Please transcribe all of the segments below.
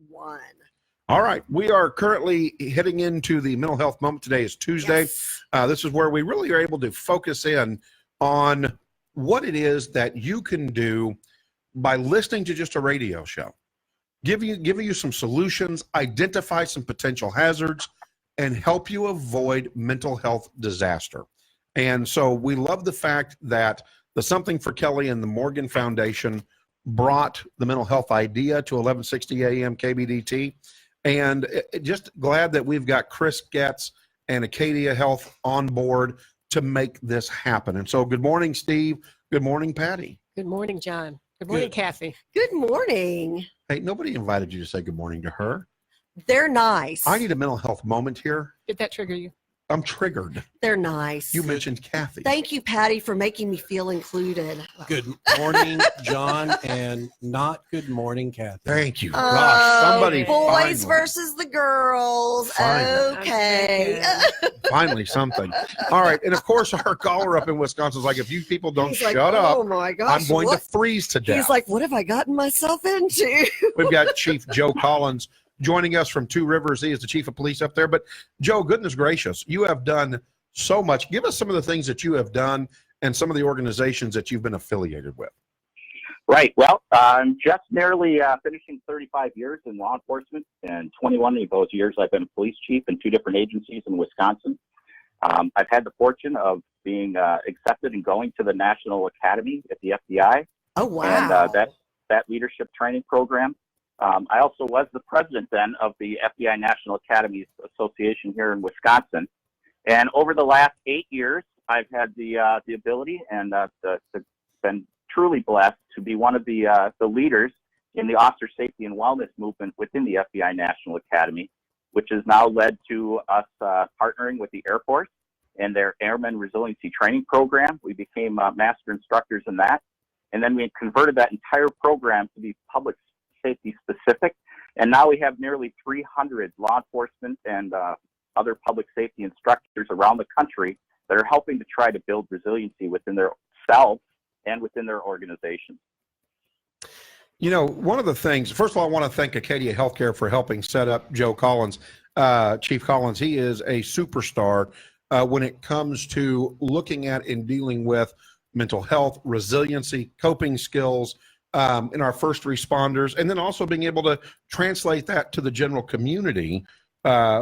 one. All right. We are currently heading into the mental health moment. Today is Tuesday. Yes. This is where we really are able to focus in on what it is that you can do by listening to just a radio show. Giving you some solutions, identify some potential hazards, and help you avoid mental health disaster. And so we love the fact that the Something for Kelly and the Morgan Foundation brought the mental health idea to 1160 AM KBDT. And just glad that we've got Chris Getz and Acadia Health on board to make this happen. And so good morning, Steve. Good morning, Patty. Good morning, John. Good morning, Kathy. Good morning. Hey, nobody invited you to say good morning to her. They're nice. I need a mental health moment here. Did that trigger you? I'm triggered. They're nice. You mentioned Kathy. Thank you, Patty, for making me feel included. Good morning, John, and not good morning, Kathy. Thank you. Gosh, somebody boys finally, versus the girls. Finally. Okay. finally something. All right. And of course, our caller up in Wisconsin is like, if you people don't He's shut like, up, oh my gosh, I'm going what? to freeze to death. He's like, what have I gotten myself into? We've got Chief Joe Collins joining us from Two Rivers. He is the chief of police up there. But Joe, goodness gracious, you have done so much. Give us some of the things that you have done and some of the organizations that you've been affiliated with. Right. Well, I'm just nearly finishing 35 years in law enforcement, and 21 of those years I've been a police chief in 2 different agencies in Wisconsin. I've had the fortune of being accepted and going to the National Academy at the FBI. Oh, wow. And that leadership training program. I also was the president then of the FBI National Academies Association here in Wisconsin. And over the last 8 years, I've had the ability and been truly blessed to be one of the leaders in the officer safety and wellness movement within the FBI National Academy, which has now led to us partnering with the Air Force and their Airmen Resiliency Training Program. We became master instructors in that. And then we converted that entire program to be public safety specific. And now we have nearly 300 law enforcement and other public safety instructors around the country that are helping to try to build resiliency within their selves and within their organizations. You know, one of the things, first of all, I want to thank Acadia Healthcare for helping set up Joe Collins, Chief Collins. He is a superstar when it comes to looking at and dealing with mental health, resiliency, coping skills in our first responders, and then also being able to translate that to the general community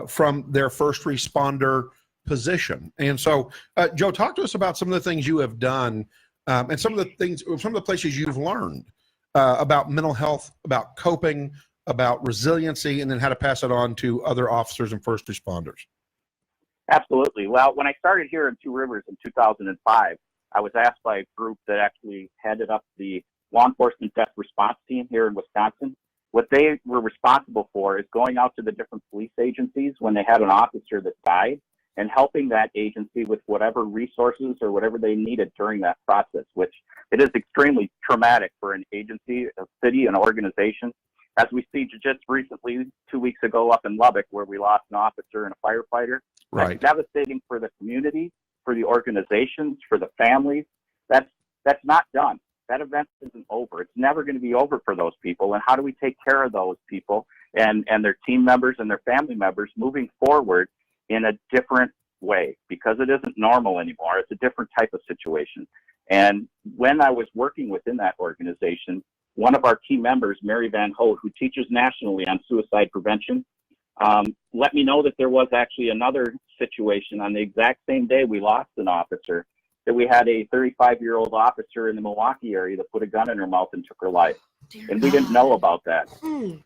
from their first responder position. And so, Joe, talk to us about some of the things you have done and some of the places you've learned about mental health, about coping, about resiliency, and then how to pass it on to other officers and first responders. Absolutely. Well, when I started here in Two Rivers in 2005, I was asked by a group that actually headed up the law enforcement death response team here in Wisconsin. What they were responsible for is going out to the different police agencies when they had an officer that died and helping that agency with whatever resources or whatever they needed during that process, which it is extremely traumatic for an agency, a city, an organization. As we see just recently, 2 weeks ago up in Lubbock, where we lost an officer and a firefighter. Right. That's devastating for the community, for the organizations, for the families. That's not done. That event isn't over. It's never going to be over for those people. And how do we take care of those people and their team members and their family members moving forward in a different way? Because it isn't normal anymore. It's a different type of situation. And when I was working within that organization, one of our key members, Mary Van Hout, who teaches nationally on suicide prevention, let me know that there was actually another situation on the exact same day we lost an officer, that we had a 35-year-old officer in the Milwaukee area that put a gun in her mouth and took her life. And we didn't know about that.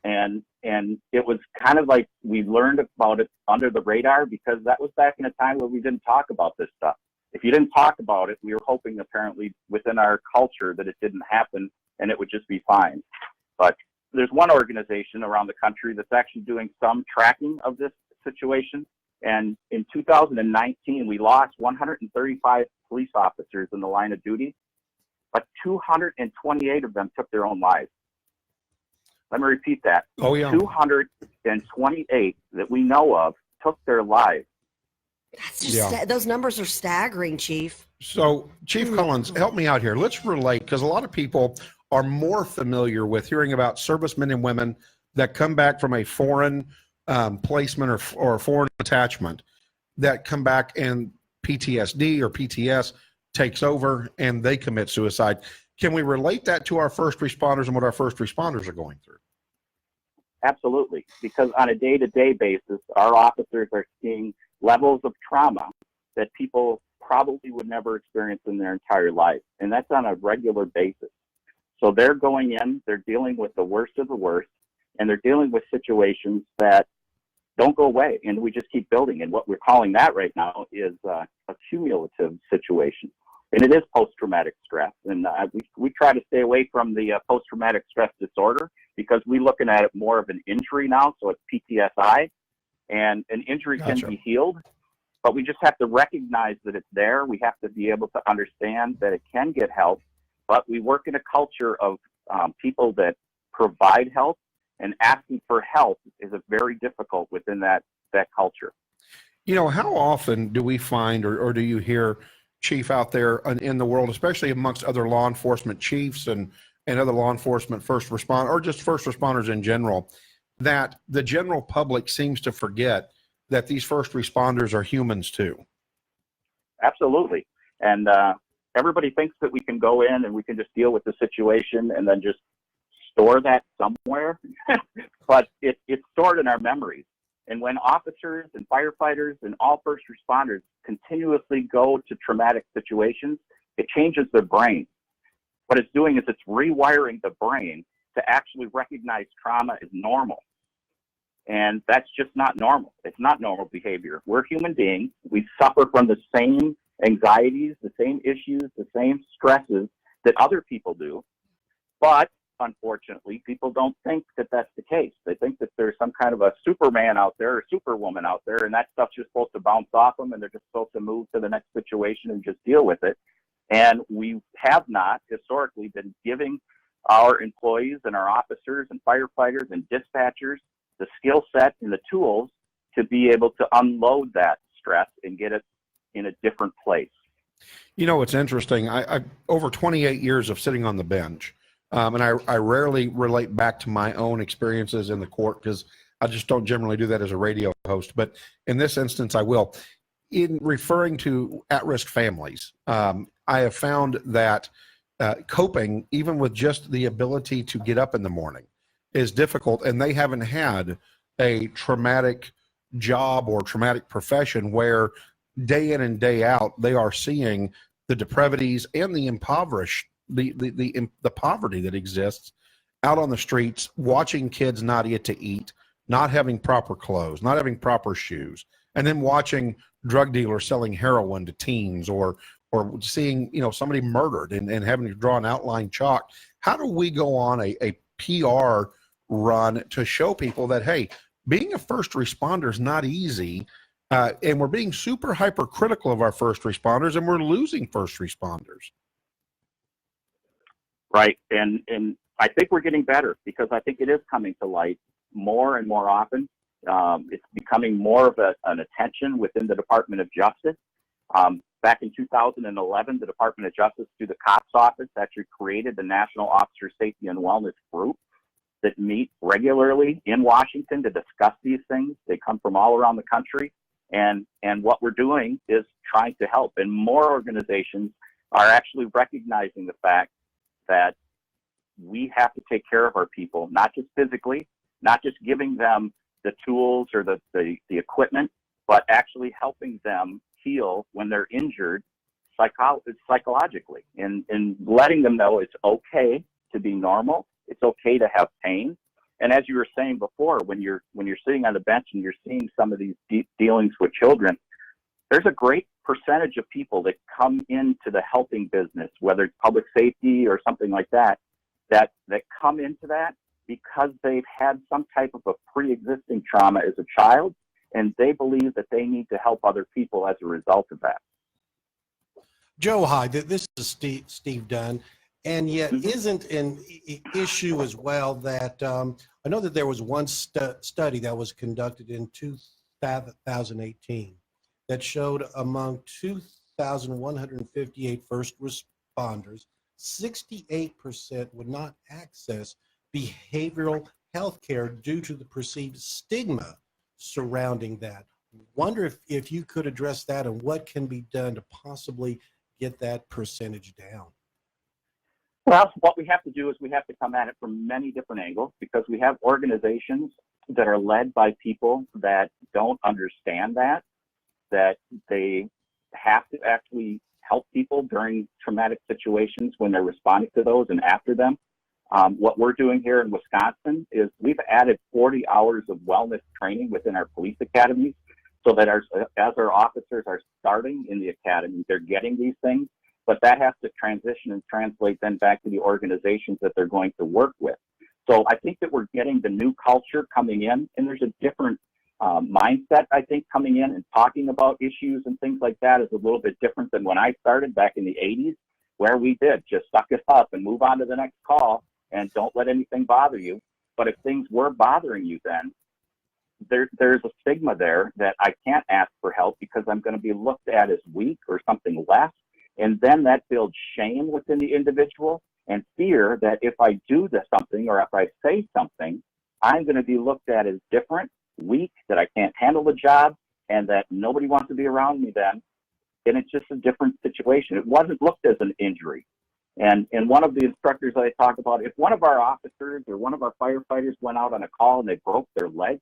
And it was kind of like we learned about it under the radar, because that was back in a time where we didn't talk about this stuff. If you didn't talk about it, we were hoping apparently within our culture that it didn't happen and it would just be fine. But there's one organization around the country that's actually doing some tracking of this situation. And in 2019, we lost 135 police officers in the line of duty, but 228 of them took their own lives. Let me repeat that. Oh, yeah. 228 that we know of took their lives. That's just those numbers are staggering, Chief. So, Chief Collins, help me out here. Let's relate, because a lot of people are more familiar with hearing about servicemen and women that come back from a foreign placement or a foreign attachment that come back and PTSD or PTS takes over and they commit suicide. Can we relate that to our first responders and what our first responders are going through? Absolutely, because on a day-to-day basis, our officers are seeing levels of trauma that people probably would never experience in their entire life, and that's on a regular basis. So they're going in, they're dealing with the worst of the worst, and they're dealing with situations that don't go away, and we just keep building. And what we're calling that right now is a cumulative situation, and it is post-traumatic stress. And we try to stay away from the post-traumatic stress disorder because we're looking at it more of an injury now, so it's PTSI, and an injury Gotcha. can be healed, but we just have to recognize that it's there. We have to be able to understand that it can get help, but we work in a culture of people that provide help, and asking for help is a very difficult within that culture. You know, how often do we find or do you hear, Chief, out there in the world, especially amongst other law enforcement chiefs and other law enforcement first responders, or just first responders in general, that the general public seems to forget that these first responders are humans too? Absolutely. And everybody thinks that we can go in and we can just deal with the situation and then just store that somewhere, but it's stored in our memories. And when officers and firefighters and all first responders continuously go to traumatic situations, it changes their brain. What it's doing is it's rewiring the brain to actually recognize trauma as normal. And that's just not normal. It's not normal behavior. We're human beings. We suffer from the same anxieties, the same issues, the same stresses that other people do. But unfortunately, people don't think that that's the case. They think that there's some kind of a Superman out there or Superwoman out there, and that stuff's just supposed to bounce off them, and they're just supposed to move to the next situation and just deal with it. And we have not historically been giving our employees and our officers and firefighters and dispatchers the skill set and the tools to be able to unload that stress and get it in a different place. You know, it's interesting. I over 28 years of sitting on the bench, and I rarely relate back to my own experiences in the court because I just don't generally do that as a radio host. But in this instance, I will. In referring to at-risk families, I have found that coping, even with just the ability to get up in the morning, is difficult, and they haven't had a traumatic job or traumatic profession where day in and day out they are seeing the depravities and the impoverished, the poverty that exists out on the streets, watching kids not get to eat, not having proper clothes, not having proper shoes, and then watching drug dealers selling heroin to teens, or seeing, you know, somebody murdered and having to draw an outline chalk. How do we go on a PR run to show people that, hey, being a first responder is not easy, and we're being super hypercritical of our first responders, and we're losing first responders? Right. And I think we're getting better because I think it is coming to light more and more often. It's becoming more of an attention within the Department of Justice. Back in 2011, the Department of Justice, through the COPS office, actually created the National Officer Safety and Wellness Group that meet regularly in Washington to discuss these things. They come from all around the country. And what we're doing is trying to help. And more organizations are actually recognizing the fact that we have to take care of our people, not just physically, not just giving them the tools or the equipment, but actually helping them heal when they're injured psychologically, and letting them know it's okay to be normal. It's okay to have pain. And as you were saying before, when you're sitting on the bench and you're seeing some of these deep dealings with children, there's a great percentage of people that come into the helping business, whether it's public safety or something like that come into that because they've had some type of a pre-existing trauma as a child, and they believe that they need to help other people as a result of that. Joe, hi, this is Steve Dunn. And yet isn't an issue as well that I know that there was one study that was conducted in 2018 that showed among 2,158 first responders, 68% would not access behavioral healthcare due to the perceived stigma surrounding that. Wonder if you could address that and what can be done to possibly get that percentage down. Well, what we have to do is we have to come at it from many different angles, because we have organizations that are led by people that don't understand that they have to actually help people during traumatic situations when they're responding to those and after them. What we're doing here in Wisconsin is we've added 40 hours of wellness training within our police academies, so that as our officers are starting in the academy, they're getting these things, but that has to transition and translate then back to the organizations that they're going to work with. So I think that we're getting the new culture coming in, and there's a different mindset, I think, coming in and talking about issues and things like that is a little bit different than when I started back in the 80s, where we did just suck it up and move on to the next call and don't let anything bother you. But if things were bothering you then, there's a stigma there that I can't ask for help because I'm going to be looked at as weak or something less. And then that builds shame within the individual and fear that if I do something or if I say something, I'm going to be looked at as different, weak, that I can't handle the job, and that nobody wants to be around me then. And it's just a different situation. It wasn't looked as an injury. And one of the instructors that I talk about, if one of our officers or one of our firefighters went out on a call and they broke their leg,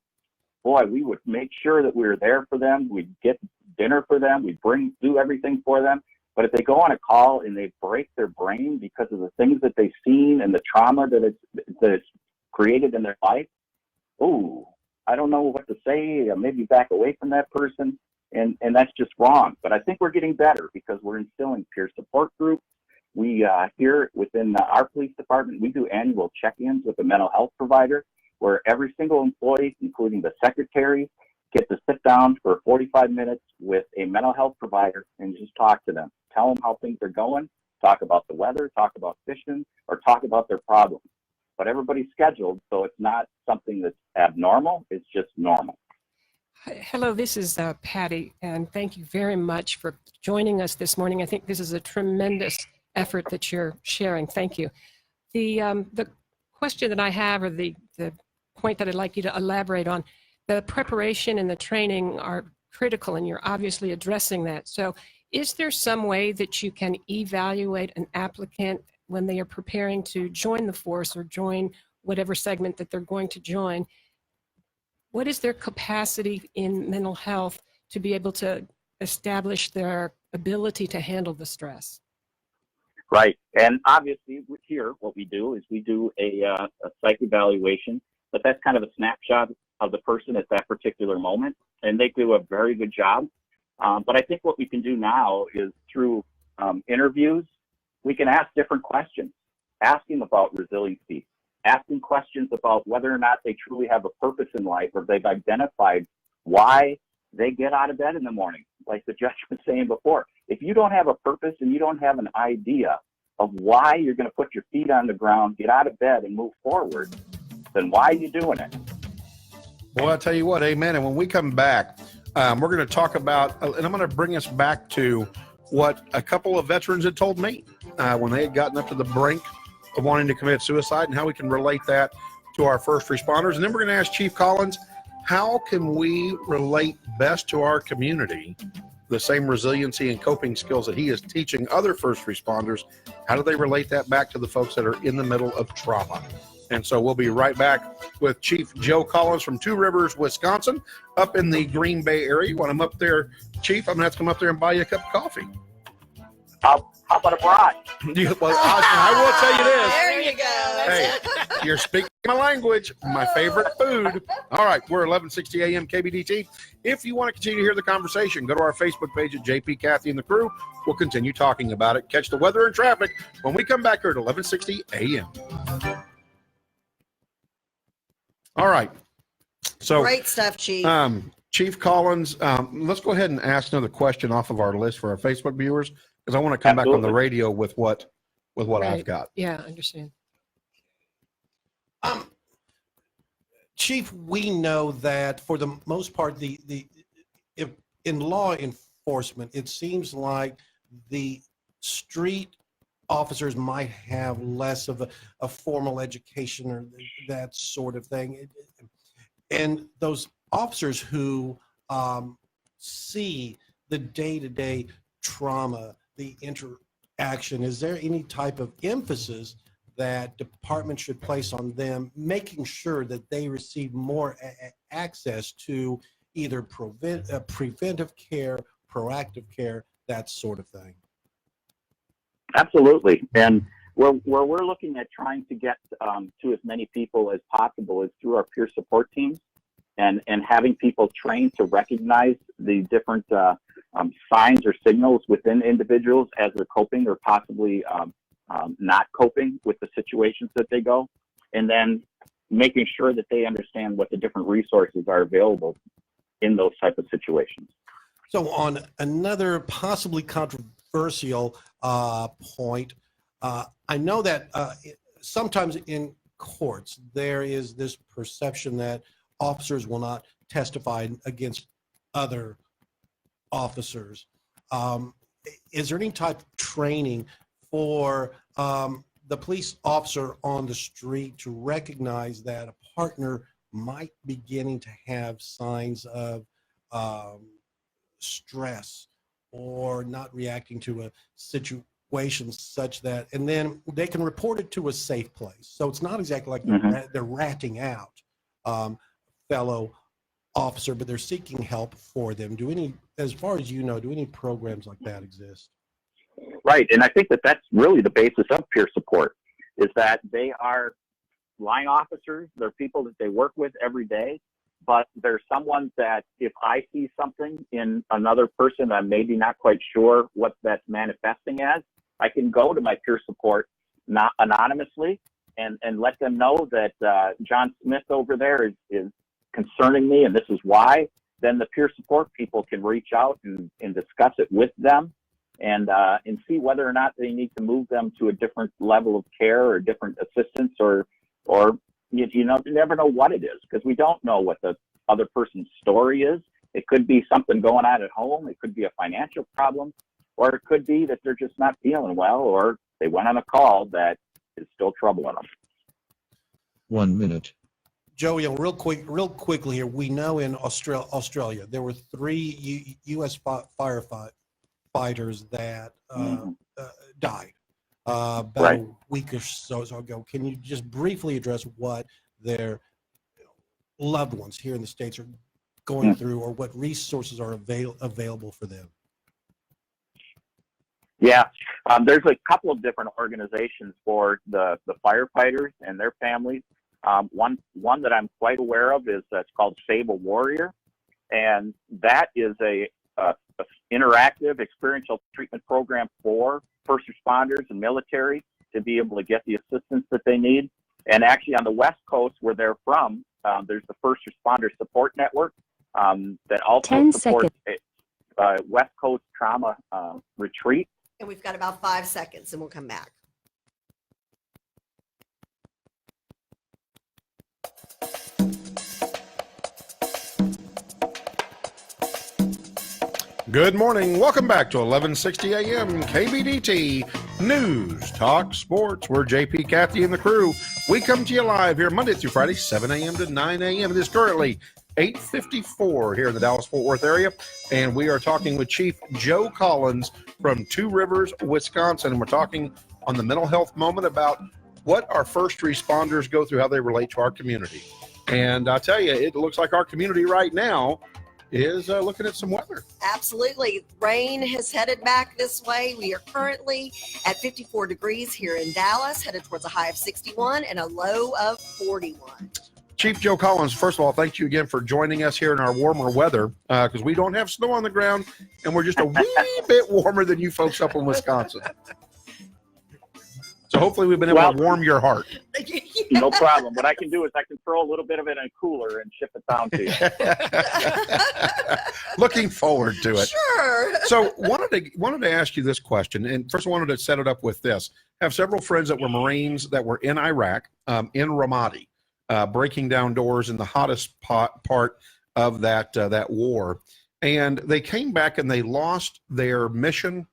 boy, we would make sure that we were there for them. We'd get dinner for them. We'd do everything for them. But if they go on a call and they break their brain because of the things that they've seen and the trauma that it's created in their life, oh, I don't know what to say. Maybe back away from that person. And that's just wrong. But I think we're getting better because we're instilling peer support groups. We here within our police department, we do annual check-ins with a mental health provider where every single employee, including the secretary, get to sit down for 45 minutes with a mental health provider and just talk to them. Tell them how things are going, talk about the weather, talk about fishing, or talk about their problems. But everybody's scheduled, so it's not something that's abnormal, it's just normal. Hello, this is Patty, and thank you very much for joining us this morning. I think this is a tremendous effort that you're sharing. Thank you. The question that I have, or the point that I'd like you to elaborate on, the preparation and the training are critical, and you're obviously addressing that. So is there some way that you can evaluate an applicant when they are preparing to join the force or join whatever segment that they're going to join? What is their capacity in mental health to be able to establish their ability to handle the stress? Right. And obviously here, what we do is we do a psych evaluation, but that's kind of a snapshot of the person at that particular moment. And they do a very good job. But I think what we can do now is through interviews, we can ask different questions, asking about resiliency, asking questions about whether or not they truly have a purpose in life, or they've identified why they get out of bed in the morning, like the judge was saying before. If you don't have a purpose and you don't have an idea of why you're going to put your feet on the ground, get out of bed and move forward, then why are you doing it? Well, I'll tell you what, amen. And when we come back, we're going to talk about, and I'm going to bring us back to what a couple of veterans had told me when they had gotten up to the brink of wanting to commit suicide, and how we can relate that to our first responders. And then we're going to ask Chief Collins, how can we relate best to our community the same resiliency and coping skills that he is teaching other first responders? How do they relate that back to the folks that are in the middle of trauma? And so we'll be right back with Chief Joe Collins from Two Rivers, Wisconsin, up in the Green Bay area. When I'm up there, Chief, I'm going to have to come up there and buy you a cup of coffee. How about a bride? Well, I will tell you this. There you go. Hey, you're speaking my language, my favorite food. All right, we're 1160 AM KBDT. If you want to continue to hear the conversation, go to our Facebook page at JP, Kathy, and the crew. We'll continue talking about it. Catch the weather and traffic when we come back here at 1160 AM. All right. So Great stuff, Chief. Chief Collins, let's go ahead and ask another question off of our list for our Facebook viewers, because I want to come back on the radio with what Right. I've got. Yeah, I understand. Chief, we know that for the most part, if in law enforcement, it seems like the street officers might have less of a formal education or that sort of thing. And those officers who see the day-to-day trauma, the interaction, is there any type of emphasis that department should place on them, making sure that they receive more access to either preventive care, proactive care, that sort of thing? Absolutely. And where we're looking at trying to get to as many people as possible is through our peer support teams and having people trained to recognize the different signs or signals within individuals as they're coping or possibly not coping with the situations that they go, and then making sure that they understand what the different resources are available in those type of situations. So on another possibly controversial point, I know that sometimes in courts there is this perception that officers will not testify against other officers. Is there any type of training for the police officer on the street to recognize that a partner might be beginning to have signs of stress or not reacting to a situation such that, and then they can report it to a safe place? So it's not exactly like they're ratting out fellow officer, but they're seeking help for them. Do any, as far as you know, do any programs like that exist? Right, and I think that that's really the basis of peer support, is that they are line officers, they're people that they work with every day, but there's someone that if I see something in another person, I'm maybe not quite sure what that's manifesting as, I can go to my peer support not anonymously and let them know that John Smith over there is concerning me and this is why. Then the peer support people can reach out and discuss it with them and see whether or not they need to move them to a different level of care or different assistance or you know, you never know what it is because we don't know what the other person's story is. It could be something going on at home. It could be a financial problem, or it could be that they're just not feeling well, or they went on a call that is still troubling them. 1 minute. Joey, real quickly here, we know in Australia there were 3 U.S. firefighters that died about a week or so ago. Can you just briefly address what their loved ones here in the States are going through, or what resources are available for them? Yeah, there's a couple of different organizations for the firefighters and their families. One that I'm quite aware of is it's called Save a Warrior, and that is a interactive experiential treatment program for first responders and military to be able to get the assistance that they need. And actually on the West Coast where they're from, there's the First Responder Support Network that also supports West Coast Trauma Retreat. And we've got about 5 seconds and we'll come back. Good morning. Welcome back to 1160 AM KBDT News Talk Sports. We're JP, Kathy, and the crew. We come to you live here Monday through Friday, 7 a.m. to 9 a.m. It is currently 8:54 here in the Dallas-Fort Worth area, and we are talking with Chief Joe Collins from Two Rivers, Wisconsin, and we're talking on the mental health moment about what our first responders go through, how they relate to our community. And I'll tell you, it looks like our community right now is looking at some weather. Absolutely. Rain has headed back this way. We are currently at 54 degrees here in Dallas, headed towards a high of 61 and a low of 41. Chief Joe Collins, first of all, thank you again for joining us here in our warmer weather because we don't have snow on the ground and we're just a wee bit warmer than you folks up in Wisconsin. So hopefully we've been able to warm your heart. No problem. What I can do is I can throw a little bit of it in a cooler and ship it down to you. Looking forward to it. Sure. So wanted to ask you this question, and first I wanted to set it up with this. I have several friends that were Marines that were in Iraq, in Ramadi, breaking down doors in the hottest part of that war, and they came back and they lost their mission,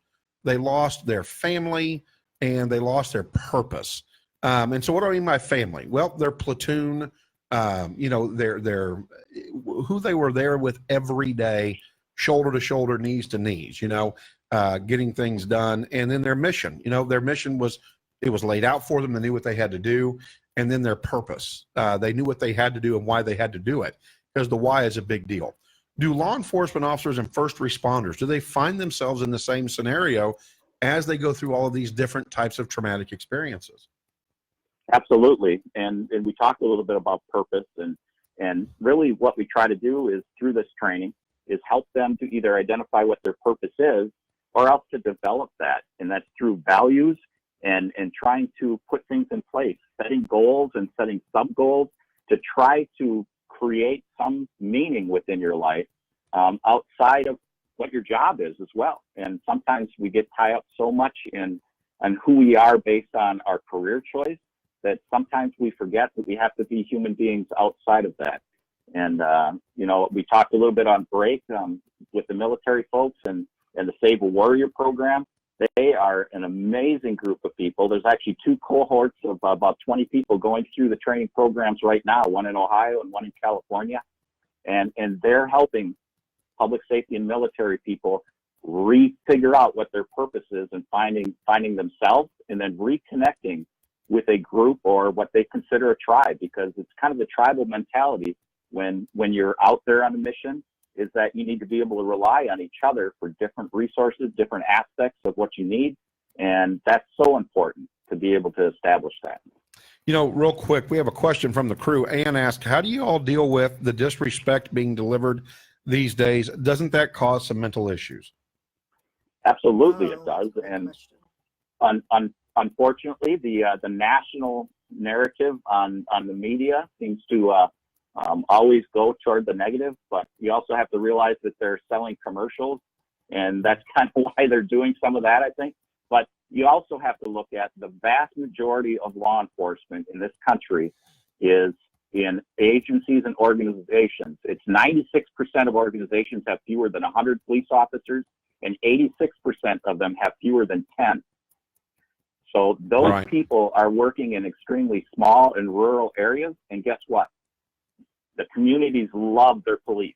they lost their family, and they lost their purpose. And so what do I mean by family? Well, their platoon, you know, their who they were there with every day, shoulder to shoulder, knees to knees, you know, getting things done. And then their mission, you know, their mission was, it was laid out for them. They knew what they had to do. And then their purpose, they knew what they had to do and why they had to do it, because the why is a big deal. Do law enforcement officers and first responders, do they find themselves in the same scenario as they go through all of these different types of traumatic experiences? Absolutely. And we talked a little bit about purpose, and really what we try to do is through this training is help them to either identify what their purpose is or else to develop that. And that's through values and trying to put things in place, setting goals and setting sub goals to try to create some meaning within your life outside of what your job is as well. And sometimes we get tied up so much in who we are based on our career choice that sometimes we forget that we have to be human beings outside of that. And, you know, we talked a little bit on break with the military folks and the Save a Warrior program. They are an amazing group of people. There's actually 2 cohorts of about 20 people going through the training programs right now, one in Ohio and one in California. And they're helping public safety and military people figure out what their purpose is and finding themselves and then reconnecting with a group or what they consider a tribe, because it's kind of the tribal mentality when you're out there on a mission, is that you need to be able to rely on each other for different resources, different aspects of what you need. And that's so important to be able to establish that. You know, real quick, we have a question from the crew. Ann asked, how do you all deal with the disrespect being delivered these days? Doesn't that cause some mental issues? Absolutely, it does. And unfortunately, the national narrative on the media seems to always go toward the negative, but you also have to realize that they're selling commercials, and that's kind of why they're doing some of that, I think. But you also have to look at the vast majority of law enforcement in this country is in agencies and organizations. It's 96% of organizations have fewer than 100 police officers, and 86% of them have fewer than 10. So those people are working in extremely small and rural areas, and guess what? The communities love their police.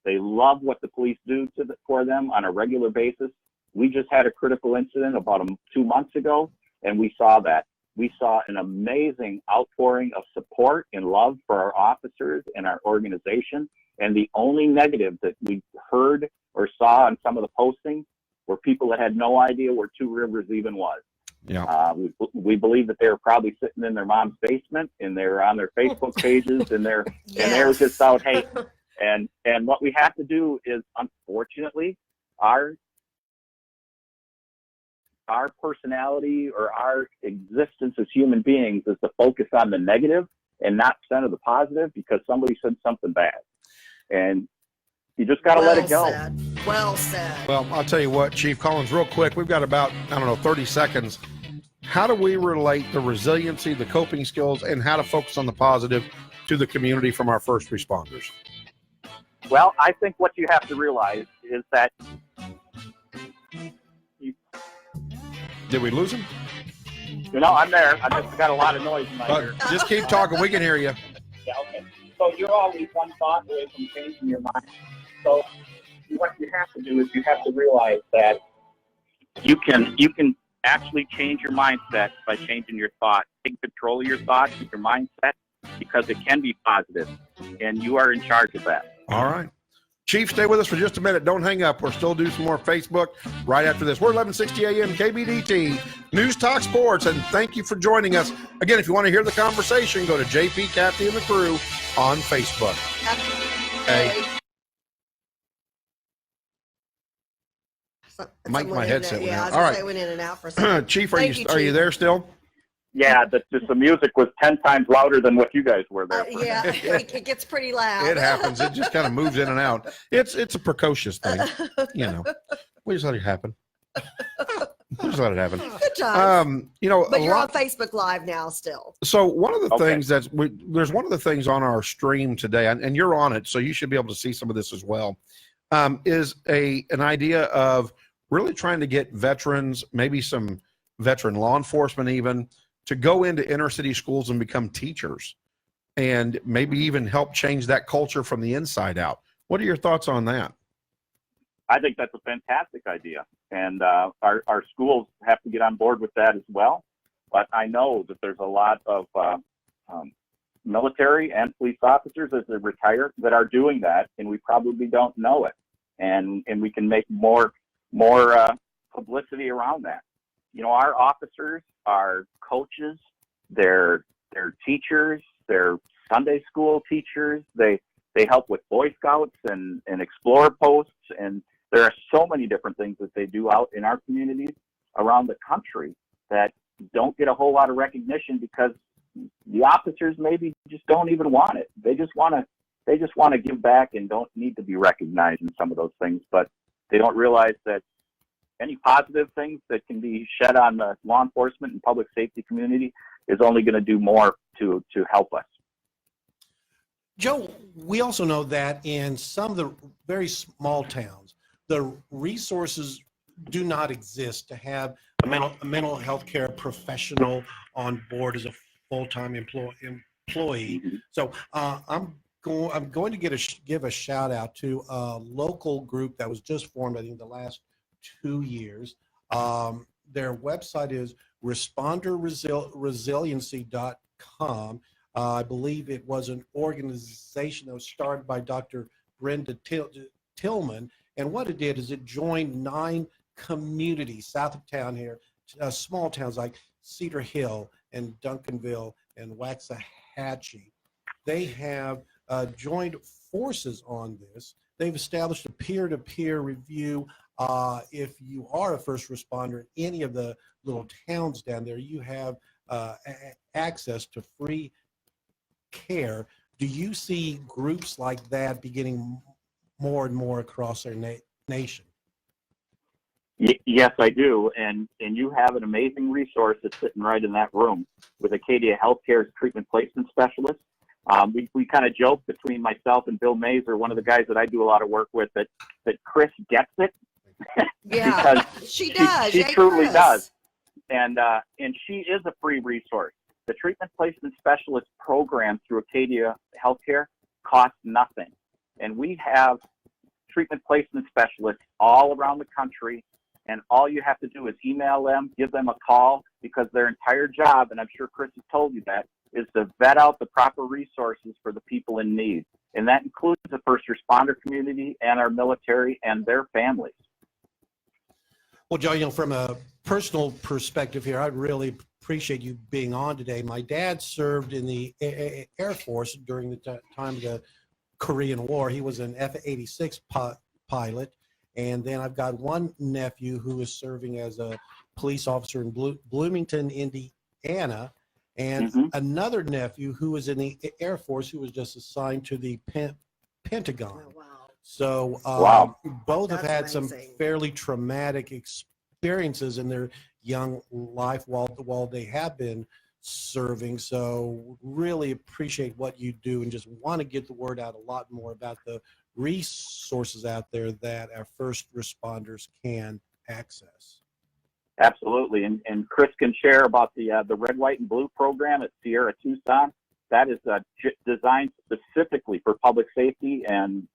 They love what the police do for them on a regular basis. We just had a critical incident about 2 months ago, and we saw that. We saw an amazing outpouring of support and love for our officers and our organization. And the only negative that we heard or saw on some of the postings were people that had no idea where Two Rivers even was. Yeah. We believe that they were probably sitting in their mom's basement, and they're on their Facebook pages, and they're and they're just out hating. And what we have to do is, unfortunately, our personality or our existence as human beings is to focus on the negative and not center the positive because somebody said something bad, and you just got to let it go. Well said. Well, I'll tell you what, Chief Collins, real quick, we've got about, 30 seconds. How do we relate the resiliency, the coping skills, and how to focus on the positive to the community from our first responders? Well, I think what you have to realize is that Did we lose him? I'm there. I just got a lot of noise in my ear. Just keep talking. We can hear you. Yeah, okay. So you're always one thought away from changing your mind. So what you have to do is you have to realize that you can actually change your mindset by changing your thought. Take control of your thoughts and your mindset, because it can be positive, and you are in charge of that. All right. Chief, stay with us for just a minute. Don't hang up. We'll still do some more Facebook right after this. We're 1160 AM KBDT, News Talk Sports, and thank you for joining us. Again, if you want to hear the conversation, go to JP, Kathy, and the crew on Facebook. Hey. My headset went out. All right. Went in and out for a second. Chief, are you there still? Yeah, the music was 10 times louder than what you guys were there for. Yeah, it gets pretty loud. It happens. It just kind of moves in and out. It's a precocious thing, We just let it happen. We just let it happen. Good job. But you're on on Facebook Live now still. So one of the things there's one of the things on our stream today, and you're on it, so you should be able to see some of this as well, is an idea of really trying to get veterans, maybe some veteran law enforcement, even to go into inner city schools and become teachers and maybe even help change that culture from the inside out. What are your thoughts on that? I think that's a fantastic idea, and our schools have to get on board with that as well. But I know that there's a lot of military and police officers as they retire that are doing that, and we probably don't know it. And we can make more publicity around that. You know, our officers are coaches, they're teachers, they're Sunday school teachers. They help with Boy Scouts and Explorer posts, and there are so many different things that they do out in our communities around the country that don't get a whole lot of recognition because the officers maybe just don't even want it. They just want to give back and don't need to be recognized in some of those things, but they don't realize that any positive things that can be shed on the law enforcement and public safety community is only going to do more to help us. Joe, we also know that in some of the very small towns, the resources do not exist to have a mental health care professional on board as a full-time employee. So I'm going to give a shout out to a local group that was just formed, I think, the last 2 years. Their website is responderresiliency.com. I believe it was an organization that was started by Dr. Brenda Tillman. And what it did is it joined 9 communities south of town here, small towns like Cedar Hill and Duncanville and Waxahachie. They have joined forces on this. They've established a peer-to-peer review. If you are a first responder in any of the little towns down there, you have access to free care. Do you see groups like that beginning more and more across our nation? Yes, I do. And you have an amazing resource that's sitting right in that room with Acadia Healthcare's treatment placement specialist. We kind of joke between myself and Bill Mazer, one of the guys that I do a lot of work with, that Chris gets it. Yeah, because she does. She Yay, truly Chris. does. And she is a free resource. The treatment placement specialist program through Acadia Healthcare costs nothing. And we have treatment placement specialists all around the country. And all you have to do is email them, give them a call, because their entire job, and I'm sure Chris has told you that, is to vet out the proper resources for the people in need. And that includes the first responder community and our military and their families. Well, Joe, you know, from a personal perspective here, I'd really appreciate you being on today. My dad served in the Air Force during the time of the Korean War. He was an F-86 pilot. And then I've got one nephew who is serving as a police officer in Bloomington, Indiana, and another nephew who was in the Air Force who was just assigned to the Pentagon. Oh, wow. So both have That's had some amazing. fairly traumatic experiences in their young life while they have been serving. So really appreciate what you do and just want to get the word out a lot more about the resources out there that our first responders can access. Absolutely. And Chris can share about the Red, White, and Blue program at Sierra Tucson. That is designed specifically for public safety and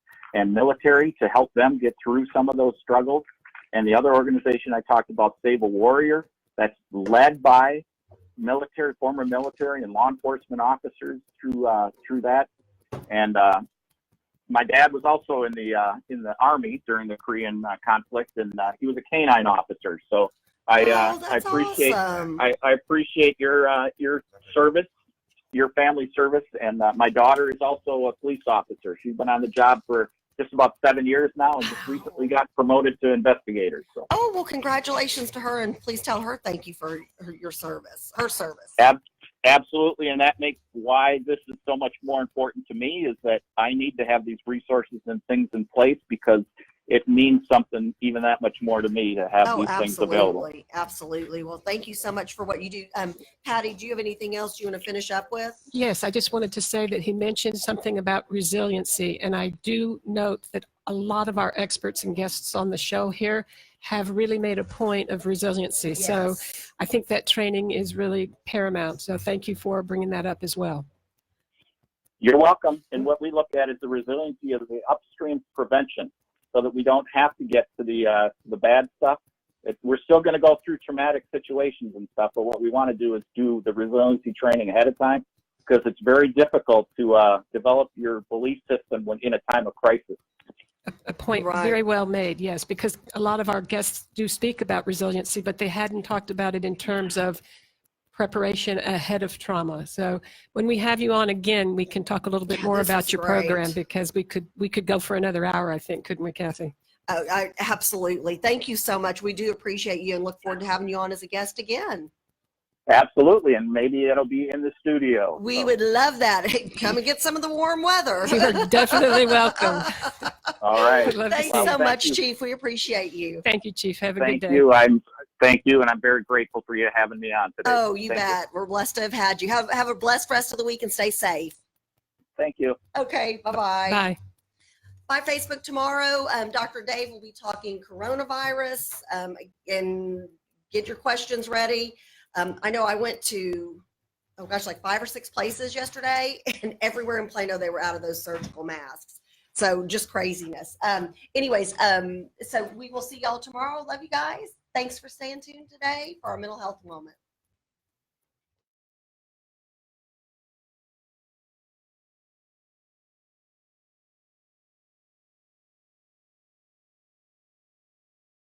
military to help them get through some of those struggles. And the other organization I talked about, Save a Warrior, that's led by former military and law enforcement officers through that. And my dad was also in the Army during the Korean conflict, and he was a canine officer. So I appreciate awesome. I appreciate your service, your family service, and my daughter is also a police officer. She's been on the job for just about 7 years now, and just recently got promoted to investigator. So. Oh, well, congratulations to her, and please tell her thank you for your service, her service. Absolutely, and that makes why this is so much more important to me, is that I need to have these resources and things in place, because it means something even that much more to me to have these things available. Absolutely. Well, thank you so much for what you do. Patty, do you have anything else you want to finish up with? Yes, I just wanted to say that he mentioned something about resiliency, and I do note that a lot of our experts and guests on the show here have really made a point of resiliency. So Yes. I think that training is really paramount. So thank you for bringing that up as well. You're welcome. And what we look at is the resiliency of the upstream prevention, so that we don't have to get to the bad stuff. We're still going to go through traumatic situations and stuff, but what we want to do is do the resiliency training ahead of time, because it's very difficult to develop your belief system when in a time of crisis. A point Right. very well made, yes, because a lot of our guests do speak about resiliency, but they hadn't talked about it in terms of preparation ahead of trauma. So when we have you on again, we can talk a little bit Yeah, more this about is your great. program, because we could go for another hour, I think, couldn't we, Kathy? Absolutely. Thank you so much. We do appreciate you and look forward to having you on as a guest again. Absolutely, and maybe it'll be in the studio. We So, would love that. Come and get some of the warm weather. You're definitely welcome. all right. We'd love to Thanks see Well, so thank much, you. Chief. We appreciate you. Thank you, Chief. Have a good Thank day. you. Thank you, and I'm very grateful for you having me on today. Oh, you Thank bet. We're blessed to have had you. Have a blessed rest of the week and stay safe. Thank you. Okay. Bye-bye. Bye. By Facebook tomorrow, Dr. Dave will be talking coronavirus, and get your questions ready. I know I went to, oh gosh, like 5 or 6 places yesterday, and everywhere in Plano, they were out of those surgical masks. So just craziness. Anyways, so we will see y'all tomorrow. Love you guys. Thanks for staying tuned today for our mental health moment.